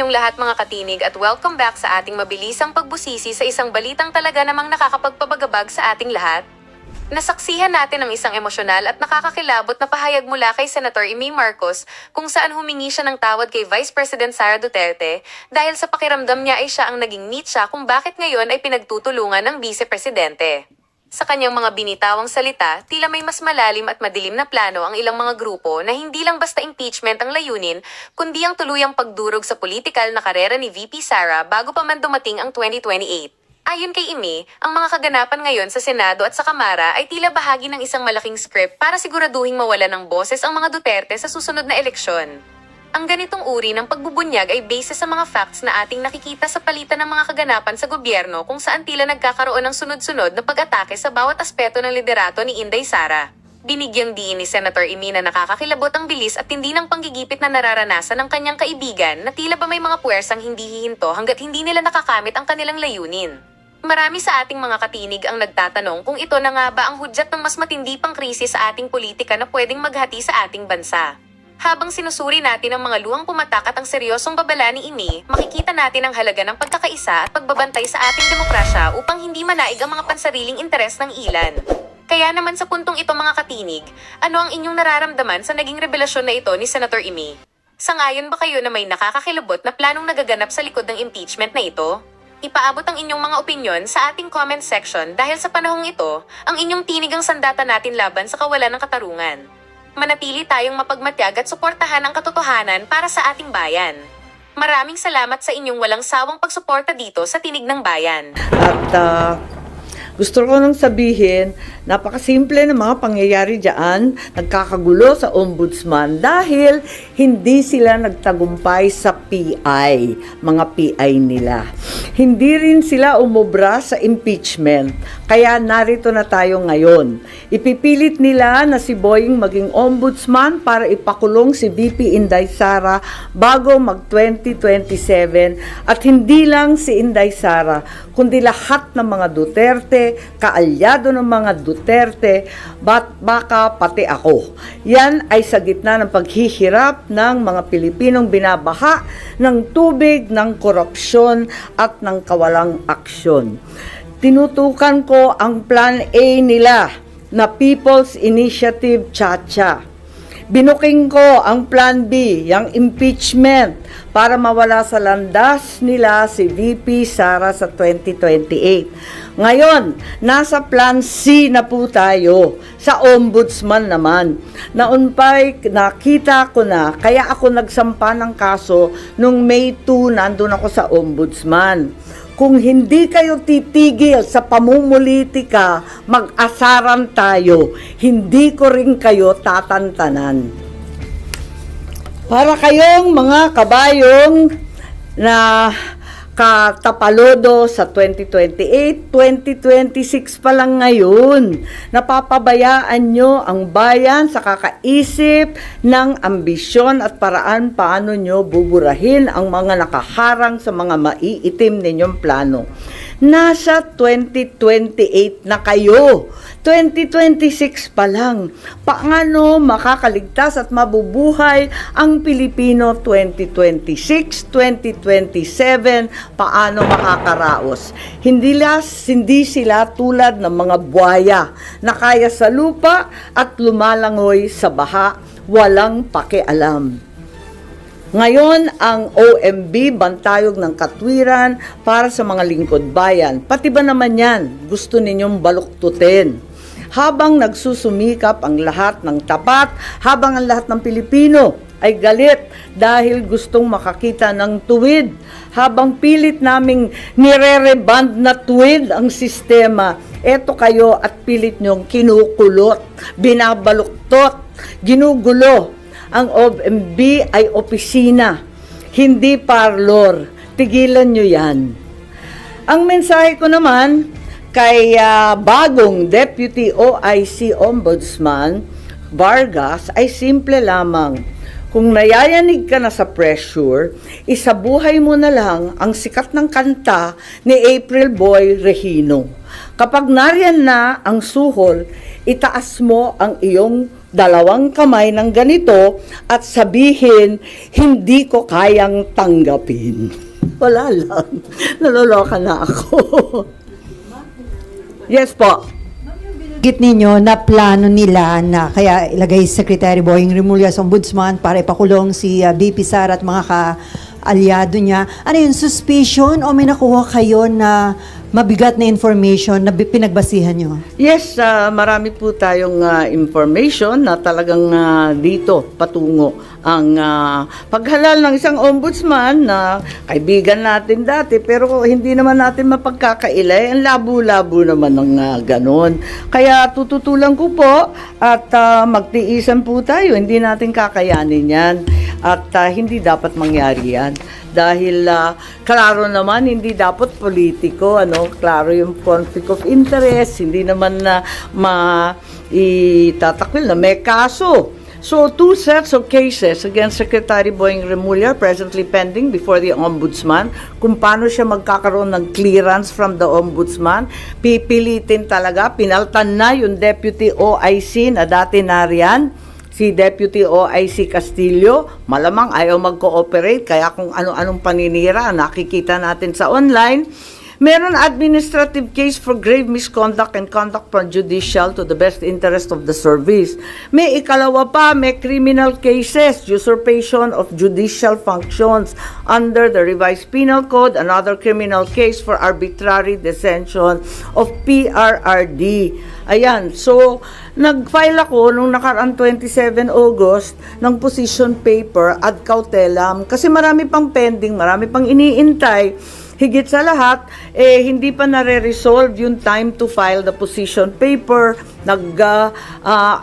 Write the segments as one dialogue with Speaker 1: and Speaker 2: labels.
Speaker 1: inyong lahat mga katinig at welcome back sa ating mabilisang pagbusisi sa isang balitang talaga namang nakakapagpabagabag sa ating lahat. Nasaksihan natin ang isang emosyonal at nakakakilabot na pahayag mula kay Senator Amy Marcos kung saan humingi siya ng tawad kay Vice President Sara Duterte dahil sa pakiramdam niya ay siya ang naging meet kung bakit ngayon ay pinagtutulungan ng Vice Presidente. Sa kanyang mga binitawang salita, tila may mas malalim at madilim na plano ang ilang mga grupo na hindi lang basta impeachment ang layunin, kundi ang tuluyang pagdurog sa politikal na karera ni VP Sara bago pa man dumating ang 2028. Ayon kay Amy, ang mga kaganapan ngayon sa Senado at sa Kamara ay tila bahagi ng isang malaking script para siguraduhing mawala ng boses ang mga Duterte sa susunod na eleksyon. Ang ganitong uri ng pagbubunyag ay base sa mga facts na ating nakikita sa palitan ng mga kaganapan sa gobyerno kung saan tila nagkakaroon ng sunod-sunod na pag-atake sa bawat aspeto ng liderato ni Inday Sara. Binigyang diin ni Senator Amy na nakakakilabot ang bilis at tindi ng panggigipit na nararanasan ng kanyang kaibigan na tila ba may mga puwersang hindi hihinto hanggat hindi nila nakakamit ang kanilang layunin. Marami sa ating mga katinig ang nagtatanong kung ito na nga ba ang hudyat ng mas matindi pang krisis sa ating politika na pwedeng maghati sa ating bansa. Habang sinusuri natin ang mga luhang pumatak at ang seryosong babala ni Amy, makikita natin ang halaga ng pagkakaisa at pagbabantay sa ating demokrasya upang hindi manaig ang mga pansariling interes ng ilan. Kaya naman sa puntong ito mga katinig, ano ang inyong nararamdaman sa naging revelasyon na ito ni Senator Amy? Sangayon ba kayo na may nakakakilabot na planong nagaganap sa likod ng impeachment na ito? Ipaabot ang inyong mga opinyon sa ating comment section dahil sa panahong ito, ang inyong tinig ang sandata natin laban sa kawalan ng katarungan. Manatili tayong mapagmatyag at suportahan ang katotohanan para sa ating bayan. Maraming salamat sa inyong walang sawang pagsuporta dito sa Tinig ng Bayan.
Speaker 2: At gusto ko nang sabihin, napakasimple ng mga pangyayari dyan, nagkakagulo sa ombudsman dahil hindi sila nagtagumpay sa PI, mga PI nila. Hindi rin sila umubra sa impeachment, kaya narito na tayo ngayon. Ipipilit nila na si Boying maging ombudsman para ipakulong si VP Inday Sara bago mag-2027 at hindi lang si Inday Sara, kundi lahat ng mga Duterte, kaalyado ng mga Duterte, baka pati ako. Yan ay sa gitna ng paghihirap ng mga Pilipinong binabaha ng tubig, ng korupsyon at ng kawalang aksyon. Tinutukan ko ang Plan A nila na People's Initiative Chacha. Binuking ko ang Plan B, yung impeachment, para mawala sa landas nila si VP Sara sa 2028. Ngayon, nasa Plan C na po tayo, sa ombudsman naman. Noon pa'y nakita ko na, kaya ako nagsampa ng kaso nung May 2, nandun ako sa ombudsman. Kung hindi kayo titigil sa pamumulitika, mag-asaran tayo. Hindi ko rin kayo tatantanan. Para kayong mga kabayong na katapalodo sa 2028, 2026 pa lang ngayon. Napapabayaan nyo ang bayan sa kakaisip ng ambisyon at paraan paano nyo buburahin ang mga nakaharang sa mga maiitim ninyong plano. Nasa 2028 na kayo. 2026 pa lang. Paano makakaligtas at mabubuhay ang Pilipino 2026, 2027? Paano makakaraos? Hindi sila tulad ng mga buhaya na kaya sa lupa at lumalangoy sa baha, walang pakialam. Ngayon, ang OMB, Bantayog ng Katwiran, para sa mga lingkod bayan. Pati ba naman yan, gusto ninyong baluktutin? Habang nagsusumikap ang lahat ng tapat, habang ang lahat ng Pilipino ay galit dahil gustong makakita ng tuwid, habang pilit naming nire-reband na tuwid ang sistema, eto kayo at pilit nyong kinukulot, binabaluktot, ginugulo. Ang OMB ay opisina, hindi parlor. Tigilan nyo yan. Ang mensahe ko naman kay bagong Deputy OIC Ombudsman Vargas ay simple lamang. Kung nayayanig ka na sa pressure, isabuhay mo na lang ang sikat ng kanta ni April Boy Regino. Kapag nariyan na ang suhol, itaas mo ang iyong dalawang kamay ng ganito at sabihin, hindi ko kayang tanggapin. Wala lang. Naloloka na ako. Yes po.
Speaker 3: Git ninyo na plano nila na kaya ilagay si Secretary Boying Remulla sa ombudsman para ipakulong si VP Sara at mga ka-alyado niya. Ano yun, suspicion o may nakuha kayo na mabigat na information na pinagbasihan nyo?
Speaker 2: Yes, marami po tayong information na talagang dito patungo ang paghalal ng isang ombudsman na kaibigan natin dati pero hindi naman natin mapagkakailay. Ang labo-labo naman ng ganon. Kaya tututulan ko po at magtiisan po tayo. Hindi natin kakayanin yan at hindi dapat mangyari yan. Dahil klaro naman hindi dapat politiko, klaro yung conflict of interest, hindi naman na maitatakwil na may kaso. So, 2 sets of cases against Secretary Boying Remulla presently pending before the Ombudsman. Kung paano siya magkakaroon ng clearance from the Ombudsman, pipilitin talaga, pinaltan na yung Deputy OIC na dati nariyan, si Deputy OIC Castillo, malamang ayaw mag-cooperate, kaya kung ano-anong paninira, nakikita natin sa online. Meron administrative case for grave misconduct and conduct from judicial to the best interest of the service. May ikalawa pa, may criminal cases, usurpation of judicial functions under the revised penal code, another criminal case for arbitrary detention of PRRD. Ayan, so nag-file ako nung nakaraan 27 August ng position paper ad cautelam kasi marami pang pending, marami pang iniintay. Higit sa lahat, hindi pa nare-resolve yung time to file the position paper.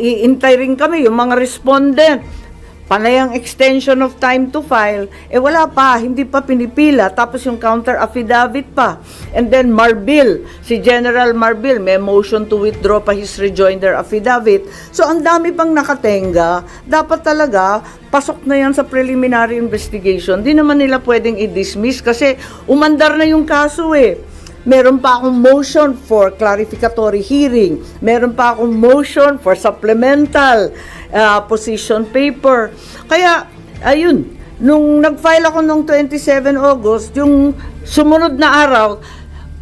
Speaker 2: Iintay rin kami yung mga respondent. Panay ang extension of time to file, wala pa, hindi pa pinipila, tapos yung counter affidavit pa. And then Marbil, si General Marbil, may motion to withdraw pa his rejoinder affidavit. So ang dami pang nakatenga, dapat talaga, pasok na yan sa preliminary investigation. Di naman nila pwedeng i-dismiss kasi umandar na yung kaso Meron pa akong motion for clarificatory hearing. Meron pa akong motion for supplemental position paper. Kaya, ayun, nung nag-file ako nung 27 August, yung sumunod na araw,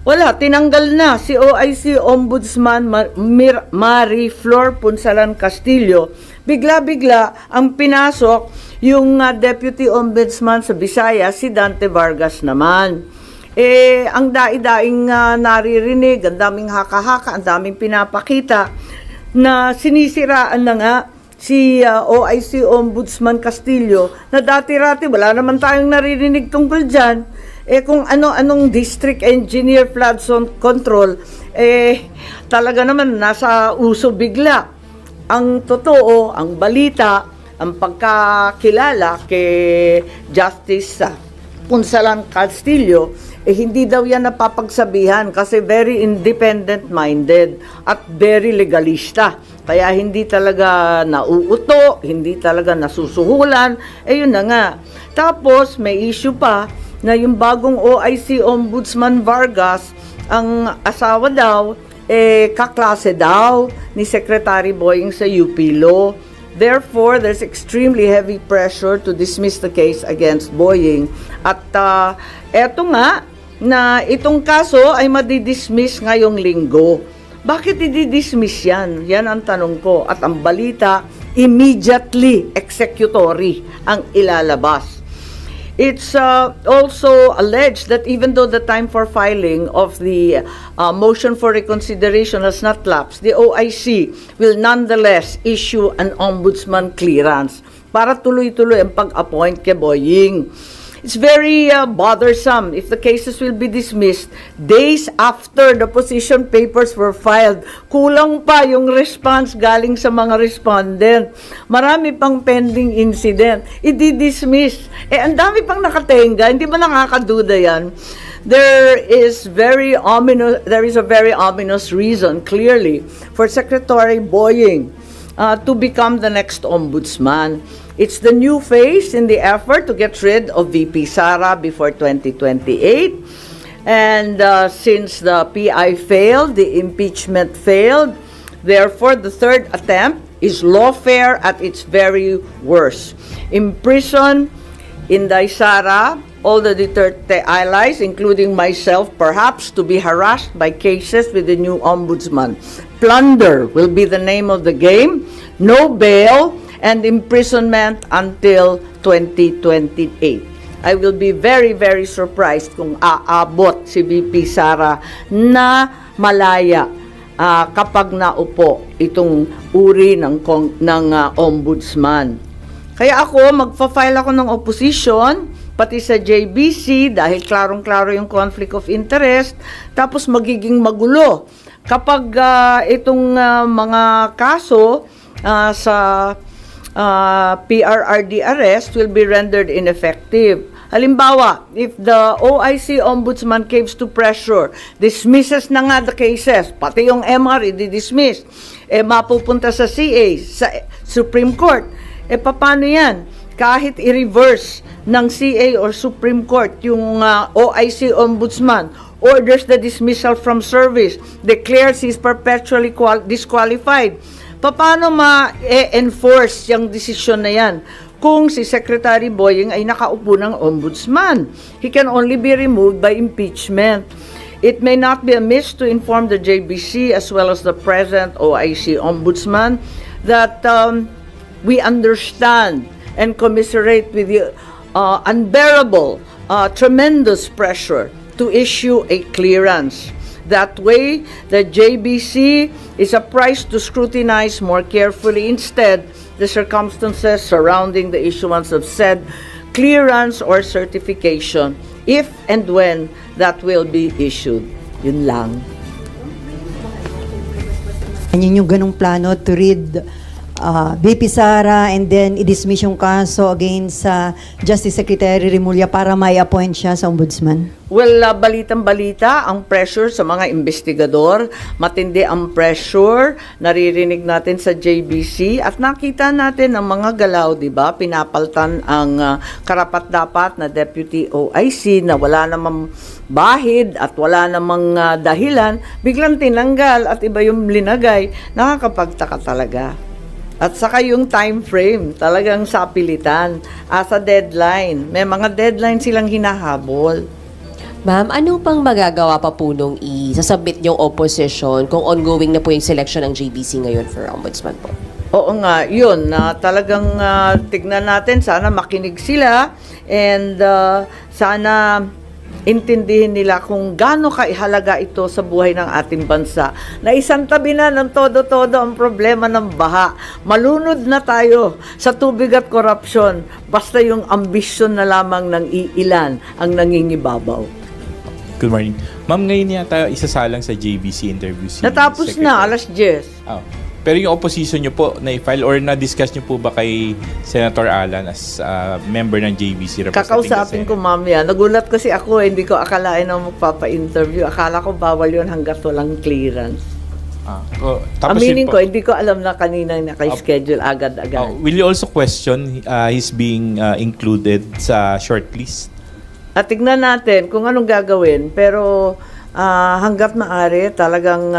Speaker 2: wala, tinanggal na si OIC Ombudsman Marie Flor Punsalan Castillo. Bigla-bigla ang pinasok yung Deputy Ombudsman sa Visayas, si Dante Vargas naman. Ang daing-daing naririnig, ang daming haka-haka, ang daming pinapakita na sinisiraan na nga si OIC Ombudsman Castillo na dati-rati wala naman tayong naririnig tungkol dyan. Kung ano-anong district engineer flood zone control, talaga naman nasa uso bigla. Ang totoo, ang balita, ang pagkakilala kay Justice Punsalan Castillo, hindi daw yan napapagsabihan kasi very independent-minded at very legalista. Kaya hindi talaga nauuto, hindi talaga nasusuhulan, yun na nga. Tapos may issue pa na yung bagong OIC Ombudsman Vargas, ang asawa daw, kaklase daw ni Secretary Boying sa UP Law. Therefore, there's extremely heavy pressure to dismiss the case against Boying. At eto nga, na itong kaso ay madidismiss ngayong linggo. Bakit i-dismiss yan? Yan ang tanong ko. At ang balita, immediately executory ang ilalabas. It's also alleged that even though the time for filing of the motion for reconsideration has not lapsed, the OIC will nonetheless issue an ombudsman clearance para tuloy-tuloy ang pag-appoint kay Boying. It's very bothersome if the cases will be dismissed days after the position papers were filed. Kulang pa yung response galing sa mga respondent. Marami pang pending incident. I-dismiss. Ang dami pang nakatenga. Hindi ba nakakaduda yan? There is a very ominous reason, clearly, for Secretary Boying to become the next ombudsman. It's the new phase in the effort to get rid of VP Sara before 2028. And since the PI failed, the impeachment failed, therefore the third attempt is lawfare at its very worst. Imprison Inday Sara, all the Duterte allies, including myself, perhaps to be harassed by cases with the new ombudsman. Plunder will be the name of the game. No bail and imprisonment until 2028. I will be very, very surprised kung aabot si VP Sara na malaya kapag naupo itong uri ng ombudsman. Kaya ako, magfa-file ako ng opposition, pati sa JBC, dahil klarong-klaro yung conflict of interest, tapos magiging magulo. Kapag itong mga kaso sa PRRD arrest will be rendered ineffective. Halimbawa, if the OIC Ombudsman caves to pressure, dismisses na nga the cases, pati yung MR i-dismiss, mapupunta sa CA, sa Supreme Court, paano yan? Kahit i-reverse ng CA or Supreme Court yung OIC Ombudsman, orders the dismissal from service, declares he's perpetually disqualified. Paano ma-enforce yung desisyon na yan? Kung si Secretary Boying ay nakaupo ng ombudsman, he can only be removed by impeachment. It may not be amiss to inform the JBC as well as the present OIC ombudsman that we understand and commiserate with the unbearable, tremendous pressure to issue a clearance. That way, the JBC is apprised to scrutinize more carefully instead the circumstances surrounding the issuance of said clearance or certification, if and when that will be issued. Yun lang.
Speaker 3: Yun yung ganung plano to read VP Sara and then i-dismiss yung kaso against sa Justice Secretary Remulla para may appoint siya sa ombudsman?
Speaker 2: Well, balitang-balita ang pressure sa mga investigador. Matindi ang pressure. Naririnig natin sa JBC at nakita natin ang mga galaw, di ba? Pinapaltan ang karapat-dapat na Deputy OIC na wala namang bahid at wala namang dahilan. Biglang tinanggal at iba yung linagay. Nakakapagtaka talaga. At saka yung time frame, talagang sapilitan. Sa deadline. May mga deadline silang hinahabol.
Speaker 4: Ma'am, ano pang magagawa pa po nung isasubmit yung opposition kung ongoing na po yung selection ng JBC ngayon for ombudsman po?
Speaker 2: Oo nga, yun. Talagang tignan natin, sana makinig sila and sana intindihin nila kung gaano kaihalaga ito sa buhay ng ating bansa. Na isang tabi na ng todo-todo ang problema ng baha. Malunod na tayo sa tubig at korupsyon. Basta yung ambisyon na lamang ng iilan ang nangingibabaw.
Speaker 5: Good morning. Ma'am, ngayon yata isasalang sa JBC interview si
Speaker 2: Natapos
Speaker 5: Secretary.
Speaker 2: na, alas 10.
Speaker 5: Oh. Pero yung opposition nyo po, na-file or na-discuss nyo po ba kay Senator Alan as member ng JBC representing
Speaker 2: Kakausapin ko mamaya. Nagulat kasi ako, hindi ko akalain na magpapa-interview. Akala ko bawal yun hanggat walang clearance.
Speaker 5: Tapos
Speaker 2: Aminin
Speaker 5: yun
Speaker 2: ko, hindi ko alam na kanina naka-schedule agad-agad.
Speaker 5: will you also question his being included sa shortlist?
Speaker 2: At tignan natin kung anong gagawin. Pero hanggat maaari, talagang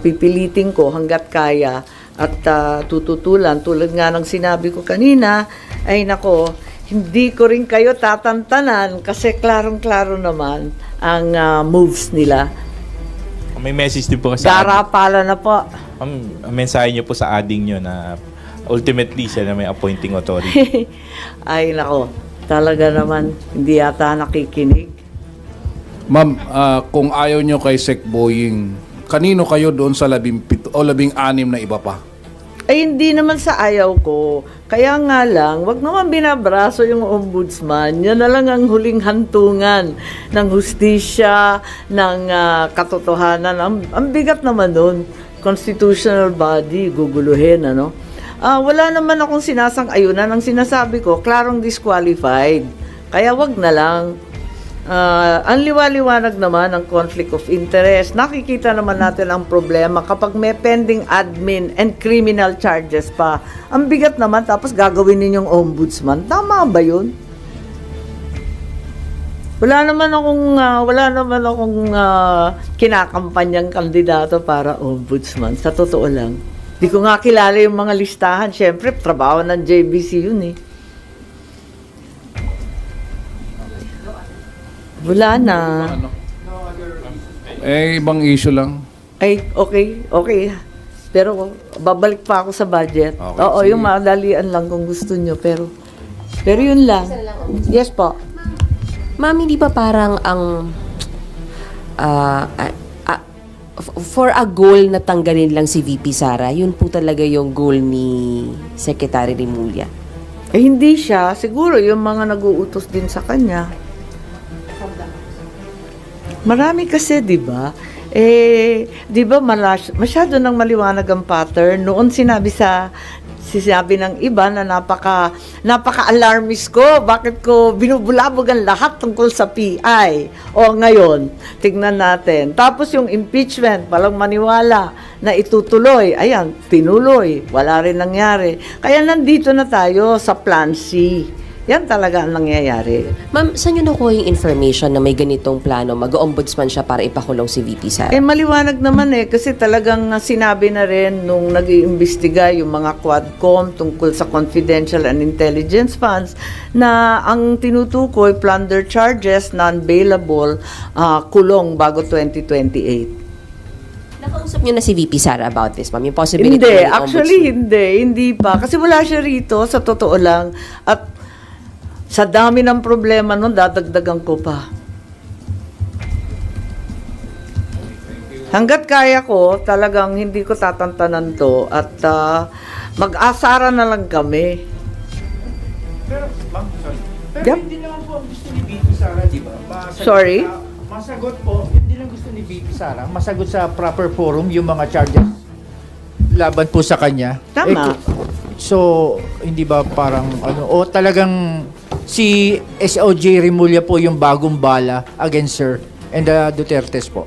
Speaker 2: pipilitin ko hanggat kaya at tututulan. Tulad nga ng sinabi ko kanina, ay nako, hindi ko rin kayo tatantanan kasi klarong-klaro naman ang moves nila.
Speaker 5: May message din po kasi
Speaker 2: Darapala na po.
Speaker 5: Ma'am, mensahe niyo po sa ading nyo na ultimately siya na may appointing authority.
Speaker 2: Ay nako, talaga naman hindi yata nakikinig.
Speaker 6: Ma'am, kung ayaw nyo kay Sec Boying, kanino kayo doon sa 17 o 16 na iba pa?
Speaker 2: Ay hindi naman sa ayaw ko. Kaya nga lang, wag naman binabraso yung ombudsman. Yan na lang ang huling hantungan ng hustisya, ng katotohanan. Ang bigat naman nun. Constitutional body, guguluhin, ano? Wala naman akong sinasang-ayunan. Ang sinasabi ko, klarong disqualified. Kaya wag na lang. Ang liwaliwanag naman ang conflict of interest. Nakikita naman natin ang problema kapag may pending admin and criminal charges pa. Ang bigat naman, tapos gagawin ninyong ombudsman. Tama ba yun? Wala naman akong kinakampanyang kandidato para ombudsman. Sa totoo lang. Di ko nga kilala yung mga listahan. Siyempre, trabaho ng JBC yun eh. Wala na.
Speaker 6: Ibang issue lang.
Speaker 2: Ay, okay. Pero babalik pa ako sa budget.
Speaker 6: Okay,
Speaker 2: Oo,
Speaker 6: sige.
Speaker 2: yung madalian lang kung gusto nyo. Pero yun lang. Yes po.
Speaker 4: Ma'am, hindi ba parang ang for a goal na tanggalin lang si VP Sara, yun po talaga yung goal ni Secretary Remulla?
Speaker 2: Eh, hindi siya. Siguro yung mga nag-uutos din sa kanya. Marami kasi, di ba? Di ba masyado nang maliwanag ang pattern. Noon sinabi ng iba na napaka-alarmist ko. Bakit ko binubulabog ang lahat tungkol sa PI? O ngayon, tignan natin. Tapos yung impeachment, walang maniwala na itutuloy. Ayan, tinuloy. Wala rin nangyari. Kaya nandito na tayo sa Plan C. Yan talaga ang nangyayari.
Speaker 4: Ma'am, saan nyo nakuha yung information na may ganitong plano? Mag-ombudsman siya para ipakulong si VP Sara?
Speaker 2: Maliwanag naman kasi talagang sinabi na rin nung nag-iimbestiga yung mga Quadcom tungkol sa confidential and intelligence funds na ang tinutukoy, plunder charges, non-bailable, kulong bago 2028.
Speaker 4: Nakausap nyo na si VP Sara about this, ma'am? Yung possibility
Speaker 2: Hindi,
Speaker 4: ng
Speaker 2: actually
Speaker 4: ombudsman?
Speaker 2: hindi pa. Kasi wala siya rito, sa totoo lang. At sa dami ng problema nun, dadagdagan ko pa. Hanggat kaya ko, talagang hindi ko tatantanan to at mag-asara na lang kami.
Speaker 7: Pero, ma'am, sorry. Pero
Speaker 2: Yep.
Speaker 7: hindi naman po ang gusto ni VP Sara, di ba?
Speaker 2: Sorry?
Speaker 7: Masagot po, hindi lang gusto ni VP Sara, masagot sa proper forum yung mga charges laban po sa kanya.
Speaker 2: Tama.
Speaker 7: So, hindi ba parang o talagang si SOJ Remulla po yung bagong bala against her and the Dutertes po?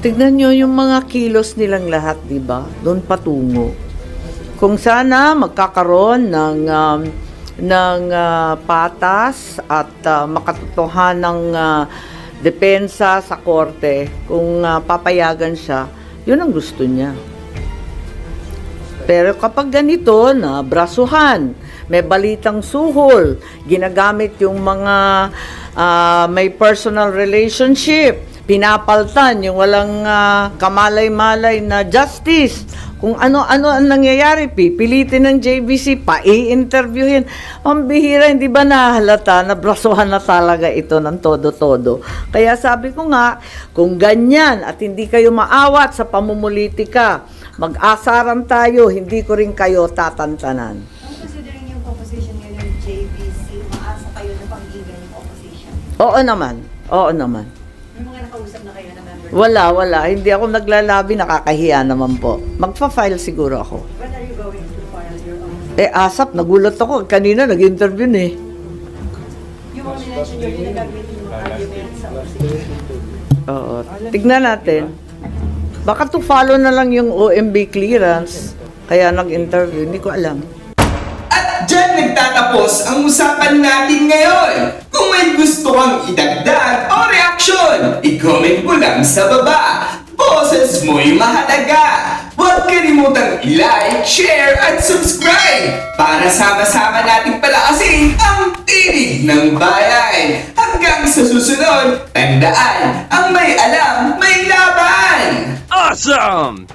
Speaker 2: Tignan nyo yung mga kilos nilang lahat, di ba? Doon patungo. Kung sana magkakaroon ng patas at makatotohanang depensa sa korte, kung papayagan siya, yun ang gusto niya. Pero kapag ganito na brasuhan, may balitang suhol, ginagamit yung mga may personal relationship, pinapaltan yung walang kamalay-malay na justice. Kung ano-ano ang nangyayari, pipilitin ng JBC, pa-i-interviewin. Ang bihira, hindi ba nahalata na brasuhan na talaga ito ng todo-todo? Kaya sabi ko nga, kung ganyan at hindi kayo maawat sa pamumulitika, mag-asaran tayo, hindi ko rin kayo tatantanan.
Speaker 8: Considering yung composition ngayon ng JBC, maasa kayo na panggigan yung opposition?
Speaker 2: Oo naman.
Speaker 8: May mga nakausap na kayo na member?
Speaker 2: Wala. Hindi ako naglalabi, nakakahiya naman po. Magpa-file siguro ako.
Speaker 8: When are you going to file your own?
Speaker 2: Asap, nagulat ako. Kanina nag-interview eh.
Speaker 8: Yung mga minention yung ginagamitin yung argument sa opposition.
Speaker 2: Oo. Tignan natin. Baka to follow na lang yung OMB clearance. Kaya nag-interview. Hindi ko alam.
Speaker 9: At dyan nagtatapos ang usapan natin ngayon. Kung may gusto kang idagdag o reaksyon, i-comment mo lang sa baba. Boses mo'y mahalaga. Huwag kalimutang i-like, share, at subscribe para sama-sama nating palakasin ang tinig ng bayan. Hanggang sa susunod, tandaan, ang may alam, may laban!
Speaker 10: Awesome!